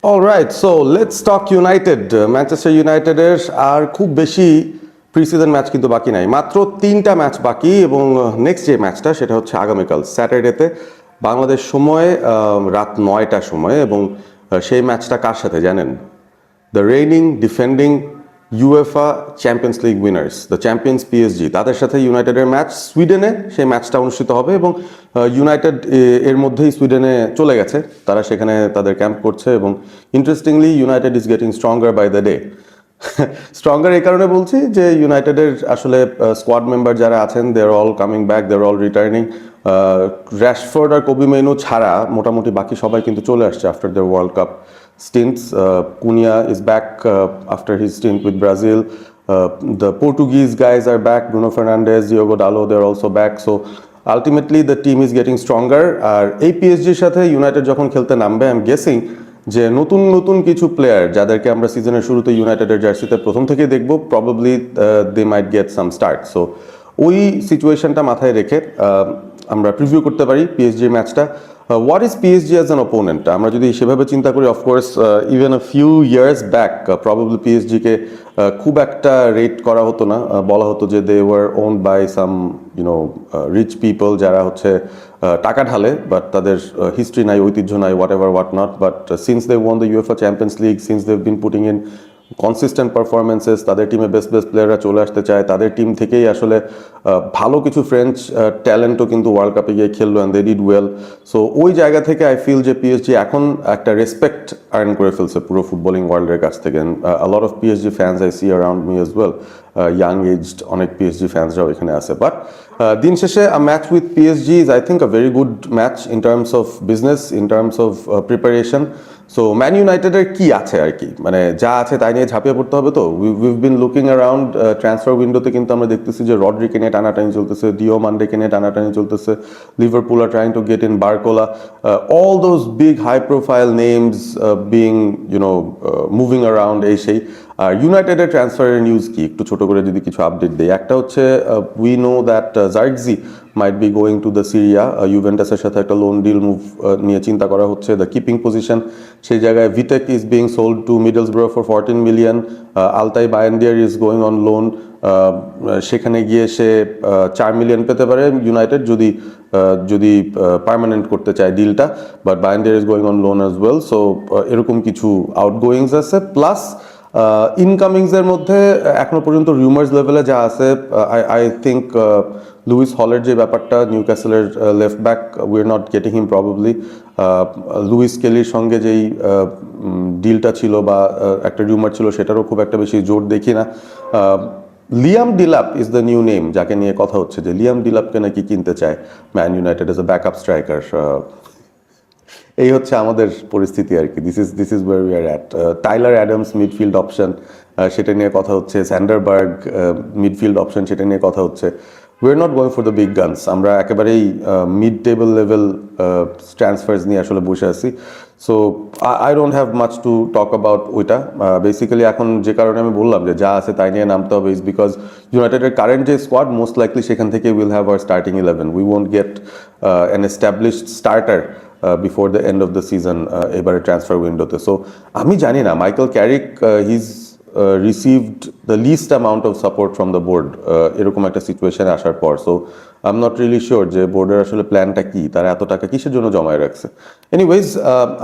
Alright, so let's talk United. Manchester ইউনাইটেডের আর খুব বেশি প্রিসিজন ম্যাচ কিন্তু বাকি নাই, মাত্র 3টা ম্যাচ বাকি। এবং নেক্সট যে ম্যাচটা সেটা হচ্ছে আগামীকাল স্যাটারডেতে বাংলাদেশ সময় রাত 9টার সময়। এবং সেই ম্যাচটা কার সাথে জানেন? The raining defending UEFA champions league winners, the champions PSG, তাদের সাথে ইউনাইটেডের ম্যাচ সুইডেনে। সেই ম্যাচটা অনুষ্ঠিত হবে এবং ইউনাইটেড এর মধ্যেই সুইডেনে চলে গেছে, তারা সেখানে তাদের ক্যাম্প করছে। এবং interestingly United is getting stronger by the day. Stronger এই কারণে বলছি যে ইউনাইটেডের আসলে স্কোয়াড মেম্বার যারা আছেন দে আর অল কামিং ব্যাক, দে আর অল রিটার্নিং। র্যাশফোর্ড আর কোবি মেইনো ছাড়া মোটামুটি বাকি সবাই কিন্তু চলে আসছে after the world cup stints. Cunha is back after his stint with Brazil. The Portuguese guys are back. Bruno Fernandes, Diogo Dalot, they're also back. So ultimately the team is getting stronger. আর এই পিএসজির সাথে United যখন খেলতে নামবে, I am guessing যে নতুন নতুন কিছু প্লেয়ার যাদেরকে আমরা সিজনের শুরুতে ইউনাইটেডের জার্সিতে প্রথম থেকেই দেখব, probably they might get some start. So ওই সিচুয়েশনটা মাথায় রেখে আমরা প্রিভিউ করতে পারি পিএসজির ম্যাচটা। What is PSG as an opponent? আমরা যদি সেভাবে চিন্তা করি, of course even a few years back probably পিএসজিকে খুব একটা রেট করা হতো না, বলা হতো যে they were owned by some rich people যারা হচ্ছে টাকা ঢালে, বাট তাদের হিস্ট্রি নাই, ঐতিহ্য নাই, whatever what not. But since they won the UEFA champions league, since they been putting in consistent performances, তাদের টিমে বেস্ট প্লেয়াররা চলে আসতে চায়, তাদের টিম থেকেই আসলে ভালো কিছু ফ্রেঞ্চ ট্যালেন্টও কিন্তু ওয়ার্ল্ড কাপে গিয়ে খেললো and they did well. So ওই জায়গা থেকে আই ফিল যে পিএসজি এখন একটা রেসপেক্ট আর্ন করে ফেলছে পুরো ফুটবলিং ওয়ার্ল্ডের কাছ থেকে। A lot of PSG fans I see around me as well, young aged অনেক পিএসজি ফ্যান্সরাও এখানে আছে। বাট দিন শেষে a match with PSG is I think a very good match in terms of business, in terms of preparation. So man ইউনাইটেডের কি আছে আর কি, মানে যা আছে তাই নিয়ে ঝাঁপিয়ে পড়তে হবে। তো উইভ বিন লুকিং অ্যারাউন্ড ট্রান্সফার উইন্ডোতে, কিন্তু আমরা দেখতেছি যে রড্রিকে নিয়ে টানাটানি চলতেছে, ডিও মান্ডেকে নিয়ে টানাটানি চলতেছে, Liverpool are trying to get in Barcola, all those big high profile names being moving around এই সেই। আর ইউনাইটেডের ট্রান্সফারের নিউজ কি, একটু ছোট করে যদি কিছু আপডেট দেয়। একটা হচ্ছে we know that Zirkzee might be going to the Syria, ইউভেন্টাসের সাথে একটা লোন ডিল মুভ নিয়ে চিন্তা করা হচ্ছে। দ্য কিপিং পজিশন, সেই জায়গায় Vitek is being sold to Middlesbrough for 14 million. Altay Bayindir is going on loan, সেখানে গিয়ে সে 4 মিলিয়ন পেতে পারে ইউনাইটেড যদি যদি পার্মানেন্ট করতে চায় ডিলটা, but Bayindir is going on loan as well. So এরকম কিছু আউটগোয়িংস আছে, প্লাস ইনকামিংসের মধ্যে এখনো পর্যন্ত রিউমার্স লেভেলে যা আছে, আই থিঙ্ক লুইস হলের যে ব্যাপারটা, নিউক্যাসলের left back, we are not getting him probably. Lewis কেলির সঙ্গে যেই ডিলটা ছিল বা একটা রিউমার ছিল, সেটারও খুব একটা বেশি জোর দেখি না। Liam Delap is the new name, যাকে নিয়ে কথা হচ্ছে যে লিয়াম ডিলাপকে নাকি কিনতে চায় Man United as a backup striker. এই হচ্ছে আমাদের পরিস্থিতি আর কি। This is war we are at. Tyler Adams midfield option, সেটা নিয়ে কথা হচ্ছে। স্যান্ডারবার্গ মিডফিল্ড অপশন, সেটা নিয়ে কথা হচ্ছে। We are not going for the big guns, আমরা একেবারেই মিড টেবল লেভেল ট্রান্সফার্স নিয়ে আসলে বসে আছি। So I don't have much to talk about ওইটা। বেসিক্যালি এখন যে কারণে আমি বললাম যে যা আছে তাই নিয়ে নামতে হবে, ইজ বিকজ ইউনাইটেডের কারেন্ট যে স্কোয়াড, মোস্ট লাইকলি সেখান থেকে will have our starting 11। We won't get an established starter before the end of the season এবারে ট্রান্সফার উইন্ডোতে। সো আমি জানি না, Michael Carrick his received the least amount of support from the board এরকম একটা সিচুয়েশনে আসার পর। So I am not really sure যে বোর্ডের আসলে প্ল্যানটা কি, তারা এত টাকা কিসের জন্য জমায় রাখছে। এনিওয়েজ,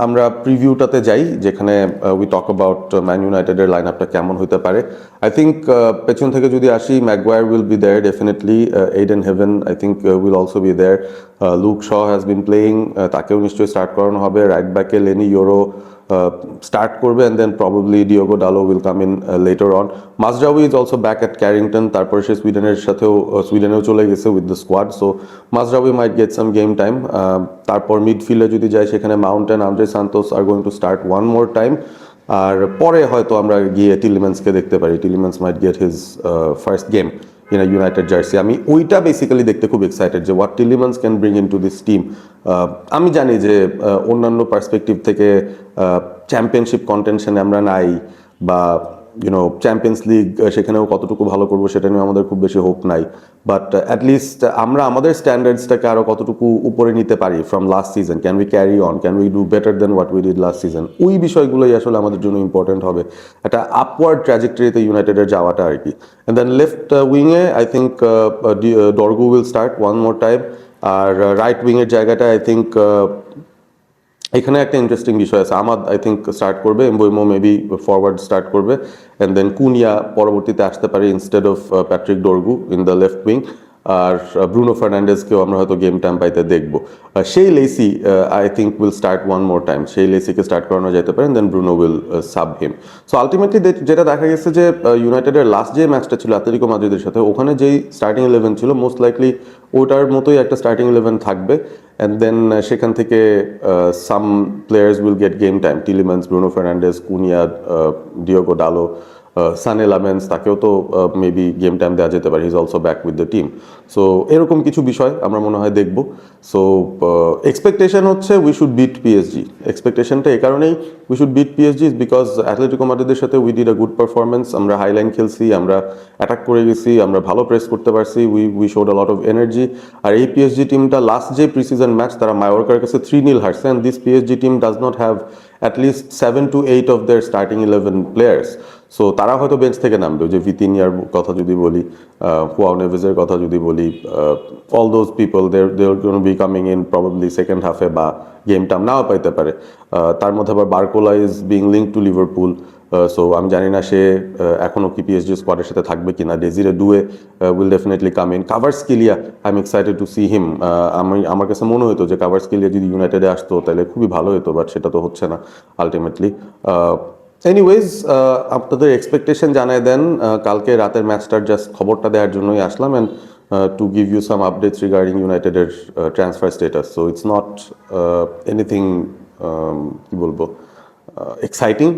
আমরা প্রিভিউটাতে যাই, যেখানে উই টক অ্যাবাউট ম্যান ইউনাইটেডের লাইন আপটা কেমন হতে পারে। আই থিঙ্ক পেছন থেকে যদি আসি, Maguire will be there definitely, Ayden Heaven I think will also be there, Luke Shaw has been playing, তাকেও নিশ্চয়ই স্টার্ট করানো হবে। রাইট ব্যাকে লেনি ইউরো স্টার্ট করবে, and then probably Diogo Dalot will come in later on. Mazraoui is also back at Carrington, তারপরে সে সুইডেনেও চলে গেছে with the squad. So Mazraoui might get some game time. তারপর মিডফিল্ডে যদি যাই, সেখানে mountain, Andre Santos are going to start one more time. আর পরে হয়তো আমরা গিয়ে টিলিম্যান্সকে দেখতে পারি। Tillemans might get his first game in a United jersey. আমি ওইটা বেসিক্যালি দেখতে খুব এক্সাইটেড যে what Tillemans can bring in to this team. আমি জানি যে অন্যান্য পার্সপেক্টিভ থেকে চ্যাম্পিয়নশিপ কন্টেনশনে আমরা নাই, বা চ্যাম্পিয়ন্স লিগ সেখানেও কতটুকু ভালো করবো সেটা নিয়ে আমাদের খুব বেশি হোপ নাই, বাট অ্যাটলিস্ট আমরা আমাদের স্ট্যান্ডার্ডসটাকে আরো কতটুকু উপরে নিতে পারি from last season, can we carry on, can we do better then what we did last season, ওই বিষয়গুলোই আসলে আমাদের জন্য ইম্পর্টেন্ট হবে, একটা আপওয়ার্ড ট্র্যাজেক্টরিতে ইউনাইটেডের যাওয়াটা আর কি। অ্যান্ড দেন লেফট উইংয়ে I think Dorgu will start one more time, আর রাইট উইংয়ের জায়গাটা আই থিঙ্ক এখানে একটা ইন্টারেস্টিং বিষয় আছে, আমাদ আই থিঙ্ক স্টার্ট করবে, এমবুইমো মেবি ফরওয়ার্ড স্টার্ট করবে, অ্যান্ড দেন কুনিয়া পরবর্তীতে আসতে পারে instead of Patrick Dorgu in the left wing, আর ব্রুনো ফার্নান্ডেজকেও আমরা হয়তো গেম টাইম পাইতে দেখবো। সেই Lacey I think will start one more time, সেই লেসিকে স্টার্ট করানো যেতে পারে, then Bruno will sub him. So ultimately যেটা দেখা গেছে যে ইউনাইটেডের লাস্ট যে ম্যাচটা ছিল অ্যাটলেটিকো মাদ্রিদের সাথে, ওখানে যেই স্টার্টিং 11 ছিল মোস্ট লাইকলি ওটার মতোই একটা স্টার্টিং 11 থাকবে, অ্যান্ড দেন সেখান থেকে some players will get game time, Tielemans, Bruno Fernandes, Cunha, Diogo Dalot, Senne Lammens, তাকেও তো মেবি গেম টাইম দেওয়া যেতে পারে, he is also back with the team. So এরকম কিছু বিষয় আমরা মনে হয় দেখব। সো এক্সপেকটেশন হচ্ছে উই শুড বিট পিএসজি, এক্সপেকটেশনটা এই কারণেই we should beat PSG because Atletico মাদ্রিদের সাথে we did a good performance, আমরা হাইলাইন খেলছি, আমরা অ্যাটাক করে গেছি, আমরা ভালো প্রেস করতে পারছি, we showed a lot of energy. আর এই পিএসজি টিমটা লাস্ট যে প্রিসিজন ম্যাচ তারা মায়োরকার কাছে 3-0 হারছে, and this PSG team does not have at least 7 to 8 of their starting 11 players. So তারা হয়তো বেঞ্চ থেকে নামবে, যে ভিতিনিয়ার কথা যদি বলি, হুয়াও নেভেজের কথা যদি বলি, all those people they are gonna be coming in probably second হাফে বা গেম টাইম নাও পাইতে পারে। তার মধ্যে আবার বারকোলা is being link to Liverpool, so আমি জানি না সে এখনও কি পিএসজি স্কোয়াডের সাথে থাকবে কিনা। Desire Doue will definitely come in. Kvaratskhelia I am excited to see him. আমার কাছে মনে হতো যে কাভারস্কিলিয়া যদি ইউনাইটেডে আসতো তাহলে খুবই ভালো হতো, বাট সেটা তো হচ্ছে না আলটিমেটলি। এনিওয়েজ, আপনাদের এক্সপেকটেশন জানায় দেন। কালকে রাতের ম্যাচটার জাস্ট খবরটা দেওয়ার জন্যই আসলাম, and to give you some updates regarding ইউনাইটেডের transfer status. So it's not anything কি বলবো এক্সাইটিং,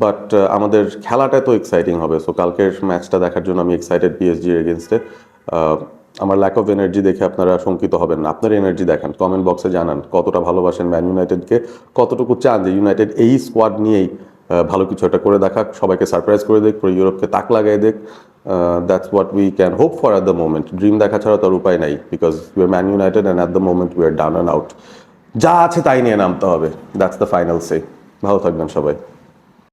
বাট আমাদের খেলাটা তো এক্সাইটিং হবে। সো কালকের ম্যাচটা দেখার জন্য আমি এক্সাইটেড পিএসজির এগেনস্টে। আমার ল্যাক অফ এনার্জি দেখে আপনারা শঙ্কিত হবেন না, আপনার এনার্জি দেখান, কমেন্ট বক্সে জানান কতটা ভালোবাসেন ম্যান ইউনাইটেডকে, কতটুকু চান যে ইউনাইটেড এই স্কোয়াড নিয়েই ভালো কিছু একটা করে দেখাক, সবাইকে সারপ্রাইজ করে দেখ, পুরো ইউরোপকে তাক লাগাই দেখ। That's what we can hope for at the moment. Dream দেখা ছাড়া তার উপায় নাই, because we are man United and at the moment we are down and out. যা আছে তাই নিয়ে নামতে হবে, দ্যাটস দ্য ফাইনাল সে। ভালো থাকবেন সবাই।